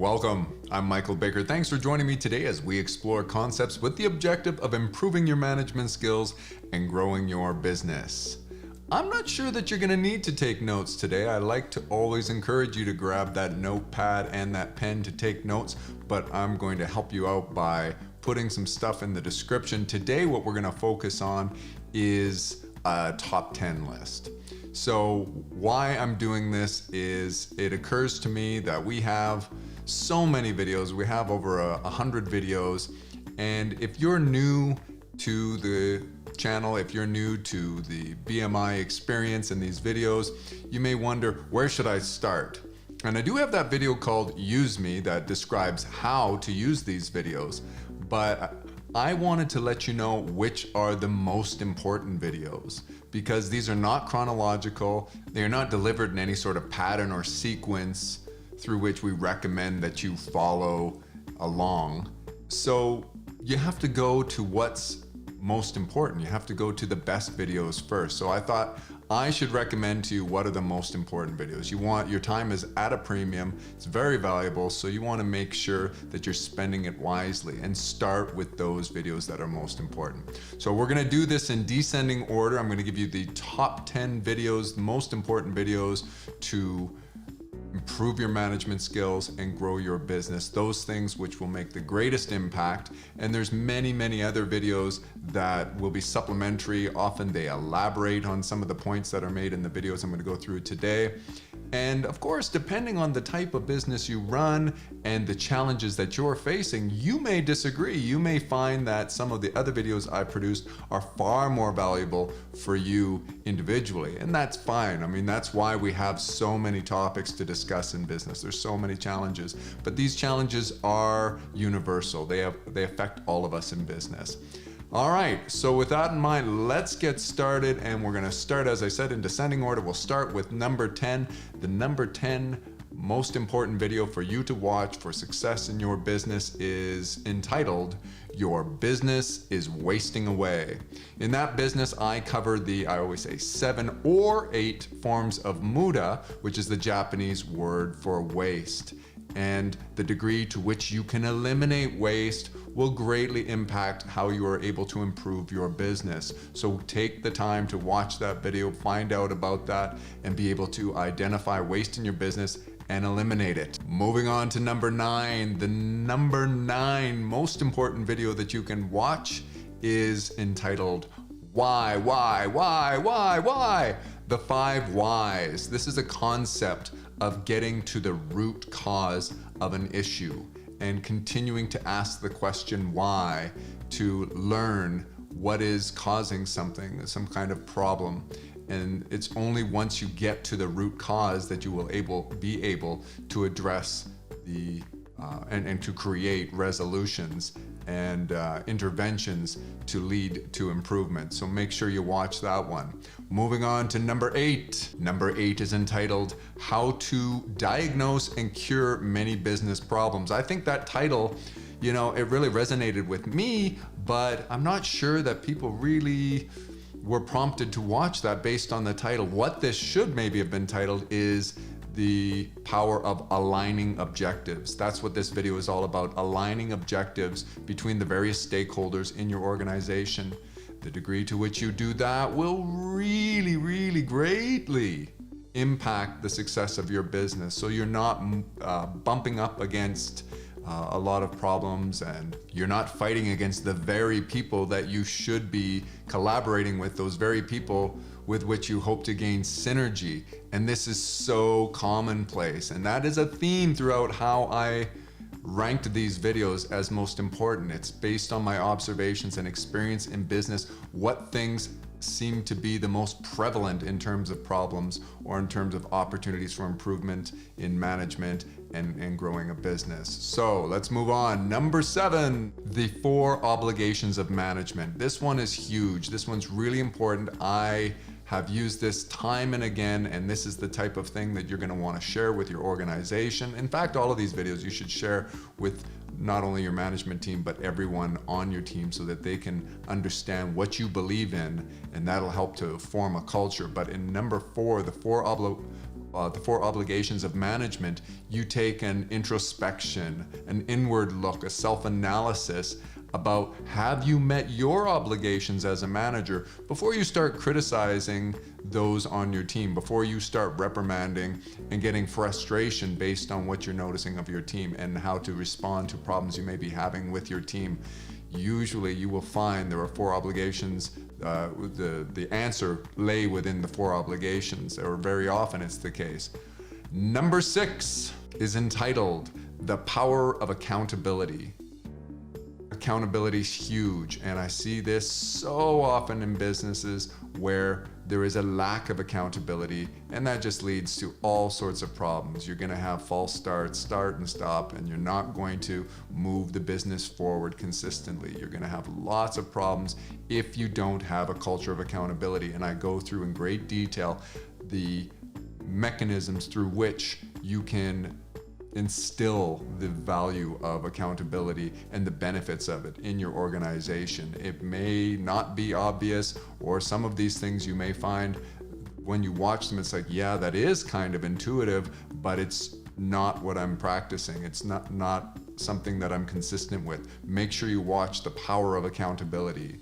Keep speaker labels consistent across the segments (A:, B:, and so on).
A: Welcome, I'm Michael Bickert. Thanks for joining me today as we explore concepts with the objective of improving your management skills and growing your business. I'm not sure that you're going to need to take notes today. I like to always encourage you to grab that notepad and that pen to take notes, but I'm going to help you out by putting some stuff in the description. Today, what we're going to focus on is a top 10 list. So why I'm doing this is it occurs to me that we have so many videos. We have over 100 videos. And if you're new to the channel, if you're new to the BMI experience and these videos, you may wonder, where should I start? And I do have that video called Use Me that describes how to use these videos, but I wanted to let you know which are the most important videos because these are not chronological. They are not delivered in any sort of pattern or sequence through which we recommend that you follow along. So you have to go to what's most important. You have to go to the best videos first. So I thought I should recommend to you what are the most important videos. Your time is at a premium, it's very valuable, so you want to make sure that you're spending it wisely and start with those videos that are most important. So we're going to do this in descending order. I'm going to give you the top 10 videos, the most important videos to improve your management skills and grow your business, those things which will make the greatest impact. And there's many other videos that will be supplementary. Often they elaborate on some of the points that are made in the videos I'm going to go through today. And of course, depending on the type of business you run and the challenges that you're facing, you may disagree. You may find that some of the other videos I produced are far more valuable for you individually, and that's fine. I mean, that's why we have so many topics to discuss in business. There's so many challenges, but these challenges are universal. They affect all of us in business. All right, so with that in mind, let's get started, and we're gonna start, as I said, in descending order. We'll start with number 10. The number 10 most important video for you to watch for success in your business is entitled, Your Business is Wasting Away. In that business, I covered I always say 7 or 8 forms of muda, which is the Japanese word for waste. And the degree to which you can eliminate waste will greatly impact how you are able to improve your business. So take the time to watch that video, find out about that, and be able to identify waste in your business and eliminate it. Moving on to number 9. The number 9 most important video that you can watch is entitled, Why? The 5 whys. This is a concept of getting to the root cause of an issue and continuing to ask the question why to learn what is causing something, some kind of problem. And it's only once you get to the root cause that you will be able to address and to create resolutions and interventions to lead to improvement. So make sure you watch that one. Moving on to number 8. Number 8 is entitled, How to Diagnose and Cure Many Business Problems. I think that title, it really resonated with me, but I'm not sure that people really were prompted to watch that based on the title. What this should maybe have been titled is the power of aligning objectives. That's what this video is all about, aligning objectives between the various stakeholders in your organization. The degree to which you do that will really greatly impact the success of your business. So you're not bumping up against a lot of problems, and you're not fighting against the very people that you should be collaborating with, those very people with which you hope to gain synergy. And this is so commonplace, and that is a theme throughout how I ranked these videos as most important. It's based on my observations and experience in business, what things seem to be the most prevalent in terms of problems or in terms of opportunities for improvement in management and growing a business. So let's move on. Number 7, the 4 obligations of management. This one is huge. This one's really important. I have used this time and again, and this is the type of thing that you're going to want to share with your organization. In fact, all of these videos you should share with not only your management team, but everyone on your team so that they can understand what you believe in, and that'll help to form a culture. But in number 4, the 4 the 4 obligations of management, you take an introspection, an inward look, a self-analysis about have you met your obligations as a manager before you start criticizing those on your team, before you start reprimanding and getting frustration based on what you're noticing of your team and how to respond to problems you may be having with your team. Usually you will find there are 4 obligations. The answer lay within the 4 obligations, or very often it's the case. Number 6 is entitled The Power of Accountability. Accountability is huge, and I see this so often in businesses where there is a lack of accountability, and that just leads to all sorts of problems. You're going to have false starts, start and stop, and you're not going to move the business forward consistently. You're going to have lots of problems if you don't have a culture of accountability, and I go through in great detail the mechanisms through which you can instill the value of accountability and the benefits of it in your organization. It may not be obvious, or some of these things you may find when you watch them, it's like, yeah, that is kind of intuitive, but it's not what I'm practicing. It's not something that I'm consistent with. Make sure you watch The Power of Accountability.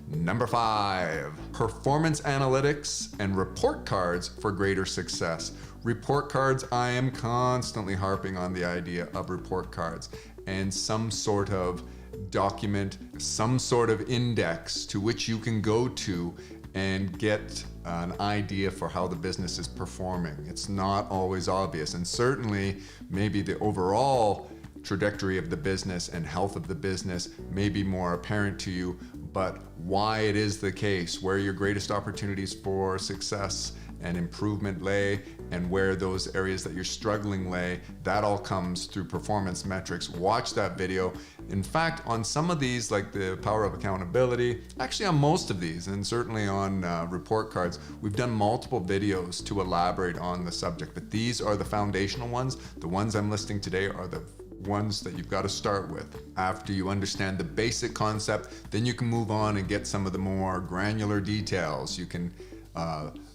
A: Number 5, performance analytics and report cards for greater success. Report cards, I am constantly harping on the idea of report cards and some sort of document, some sort of index to which you can go to and get an idea for how the business is performing. It's not always obvious, and certainly maybe the overall trajectory of the business and health of the business may be more apparent to you, but why it is the case, where your greatest opportunities for success and improvement lay, and where those areas that you're struggling lay, that all comes through performance metrics. Watch that video. In fact, on some of these, like the Power of Accountability, actually on most of these, and certainly on report cards, we've done multiple videos to elaborate on the subject, but these are the foundational ones. The ones I'm listing today are the ones that you've got to start with. After you understand the basic concept, then you can move on and get some of the more granular details. You can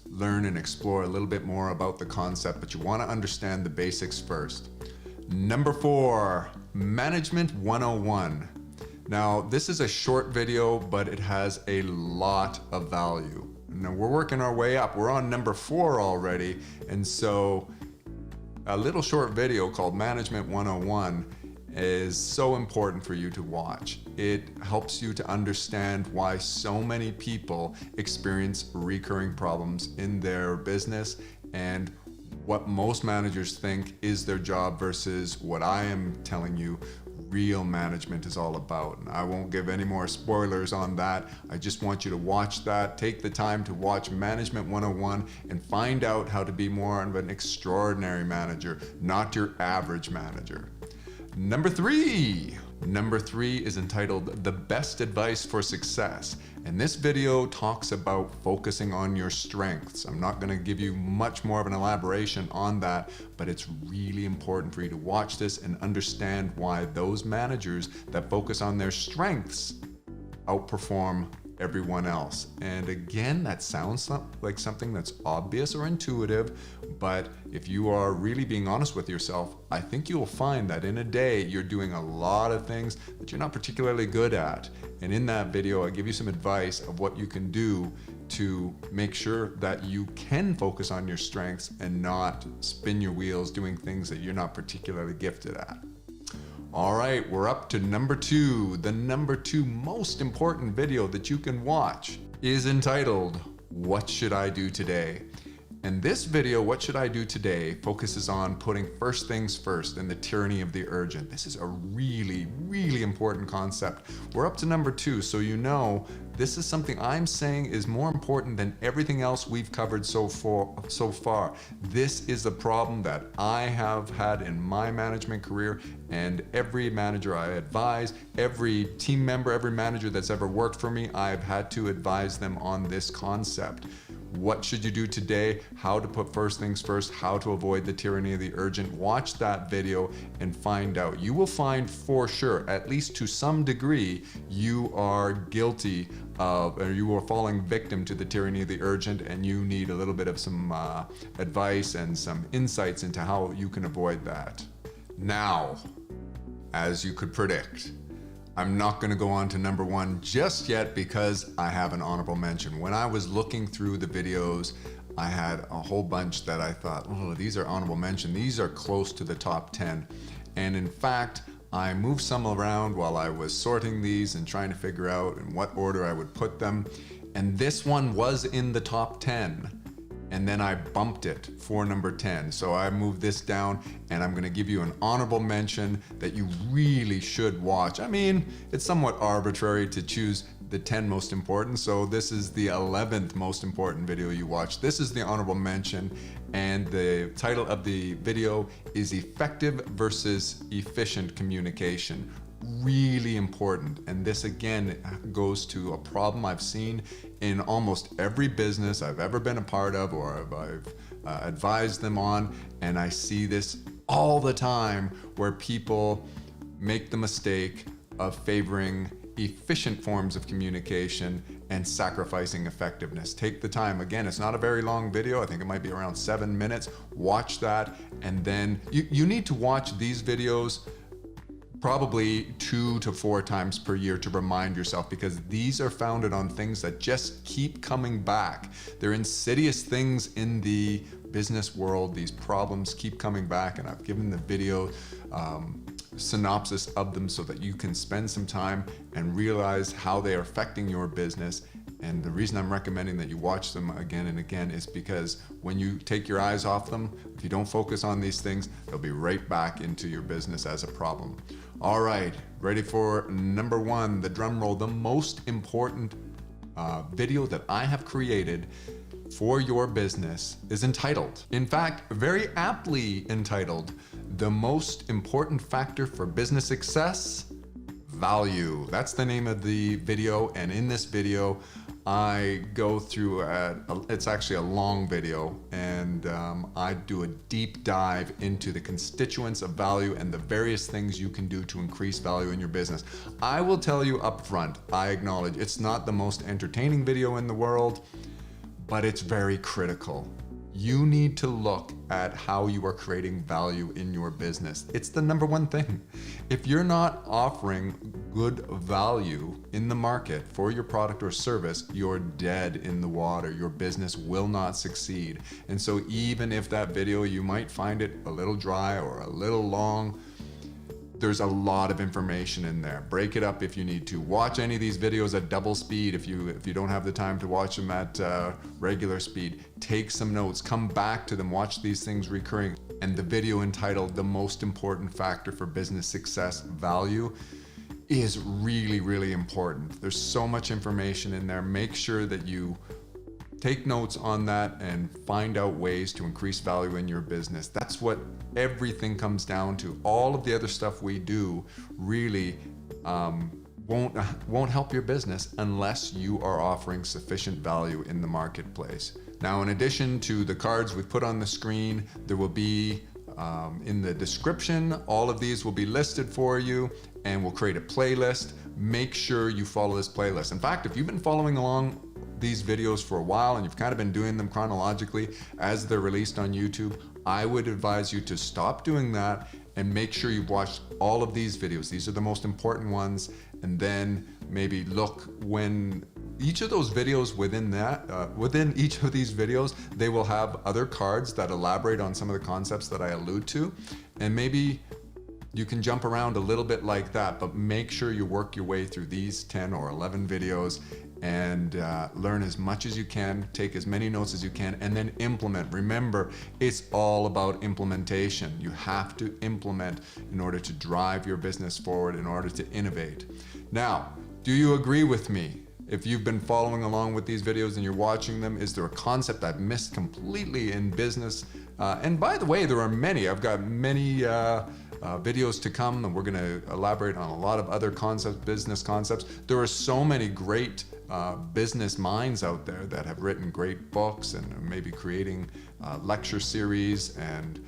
A: learn and explore a little bit more about the concept, but you want to understand the basics first. Number 4, Management 101. Now, this is a short video, but it has a lot of value. Now, we're working our way up. We're on number 4 already, and so a little short video called Management 101 is so important for you to watch. It helps you to understand why so many people experience recurring problems in their business and what most managers think is their job versus what I am telling you real management is all about. And I won't give any more spoilers on that. I just want you to watch that. Take the time to watch Management 101 and find out how to be more of an extraordinary manager, not your average manager. Number 3 is entitled The Best Advice for Success. And this video talks about focusing on your strengths. I'm not going to give you much more of an elaboration on that, but it's really important for you to watch this and understand why those managers that focus on their strengths outperform everyone else. And again, that sounds like something that's obvious or intuitive, but if you are really being honest with yourself, I think you will find that in a day you're doing a lot of things that you're not particularly good at. And in that video, I give you some advice of what you can do to make sure that you can focus on your strengths and not spin your wheels doing things that you're not particularly gifted at. All right, we're up to number 2. The number 2 most important video that you can watch is entitled, What Should I Do Today? And this video, What Should I Do Today, focuses on putting first things first and the tyranny of the urgent. This is a really, really important concept. We're up to number 2, so you know this is something I'm saying is more important than everything else we've covered so far. This is a problem that I have had in my management career, and every manager I advise, every team member, every manager that's ever worked for me, I've had to advise them on this concept. what should you do today, how to put first things first, how to avoid the tyranny of the urgent. Watch that video and find out. You will find for sure, at least to some degree, you are guilty of, or you are falling victim to the tyranny of the urgent, and you need a little bit of some advice and some insights into how you can avoid that. Now, as you could predict, I'm not going to go on to number one just yet because I have an honorable mention. When I was looking through the videos, I had a whole bunch that I thought, oh, these are honorable mention. These are close to the top 10. And in fact, I moved some around while I was sorting these and trying to figure out in what order I would put them. And this one was in the top 10. And then I bumped it for number 10. So I moved this down, and I'm gonna give you an honorable mention that you really should watch. I mean, it's somewhat arbitrary to choose the 10 most important, so this is the 11th most important video you watch. This is the honorable mention, and the title of the video is Effective versus Efficient Communication. Really important. And this again goes to a problem I've seen in almost every business I've ever been a part of, or I've advised them on, and I see this all the time where people make the mistake of favoring efficient forms of communication and sacrificing effectiveness. Take the time. Again, it's not a very long video. I think it might be around 7 minutes. Watch that, and then you need to watch these videos probably 2 to 4 times per year to remind yourself, because these are founded on things that just keep coming back. They're insidious things in the business world. These problems keep coming back, and I've given the video synopsis of them so that you can spend some time and realize how they are affecting your business. And the reason I'm recommending that you watch them again and again is because when you take your eyes off them, if you don't focus on these things, they'll be right back into your business as a problem. All right, ready for number one, the drum roll, the most important video that I have created for your business is entitled, in fact, very aptly entitled, The Most Important Factor for Business Success, Value. That's the name of the video, and in this video, I go through, it's actually a long video, and I do a deep dive into the constituents of value and the various things you can do to increase value in your business. I will tell you up front, I acknowledge it's not the most entertaining video in the world, but it's very critical. You need to look at how you are creating value in your business. It's the number one thing. If you're not offering good value in the market for your product or service, you're dead in the water. Your business will not succeed. And so even if that video, you might find it a little dry or a little long, there's a lot of information in there. Break it up if you need to. Watch any of these videos at double speed if you don't have the time to watch them at regular speed. Take some notes, come back to them, watch these things recurring. And the video entitled The Most Important Factor for Business Success, Value, is really, really important. There's so much information in there. Make sure that you take notes on that and find out ways to increase value in your business. That's what everything comes down to. All of the other stuff we do really won't help your business unless you are offering sufficient value in the marketplace. Now, in addition to the cards we've put on the screen, there will be in the description, all of these will be listed for you, and we'll create a playlist. Make sure you follow this playlist. In fact, if you've been following along these videos for a while and you've kind of been doing them chronologically as they're released on YouTube, I would advise you to stop doing that and make sure you've watched all of these videos. These are the most important ones, and then maybe look when each of those videos within each of these videos, they will have other cards that elaborate on some of the concepts that I allude to, and maybe you can jump around a little bit like that, but make sure you work your way through these 10 or 11 videos and learn as much as you can, take as many notes as you can, and then implement. Remember, it's all about implementation. You have to implement in order to drive your business forward, in order to innovate. Now, do you agree with me? If you've been following along with these videos and you're watching them, is there a concept I've missed completely in business? And by the way, there are many. I've got many videos to come, and we're going to elaborate on a lot of other concepts, business concepts. There are so many great business minds out there that have written great books and maybe creating lecture series and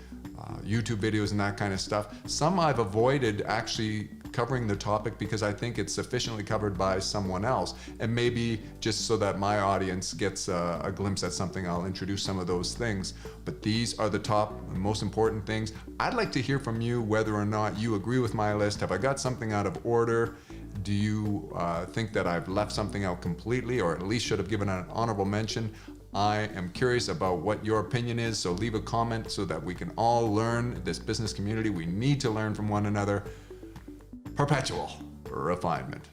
A: YouTube videos and that kind of stuff. Some I've avoided actually covering the topic because I think it's sufficiently covered by someone else, and maybe just so that my audience gets a glimpse at something, I'll introduce some of those things. But these are the top and most important things. I'd like to hear from you whether or not you agree with my list. Have I got something out of order? Do you think that I've left something out completely, or at least should have given an honorable mention? I am curious about what your opinion is, so leave a comment so that we can all learn. This business community, we need to learn from one another. Perpetual refinement.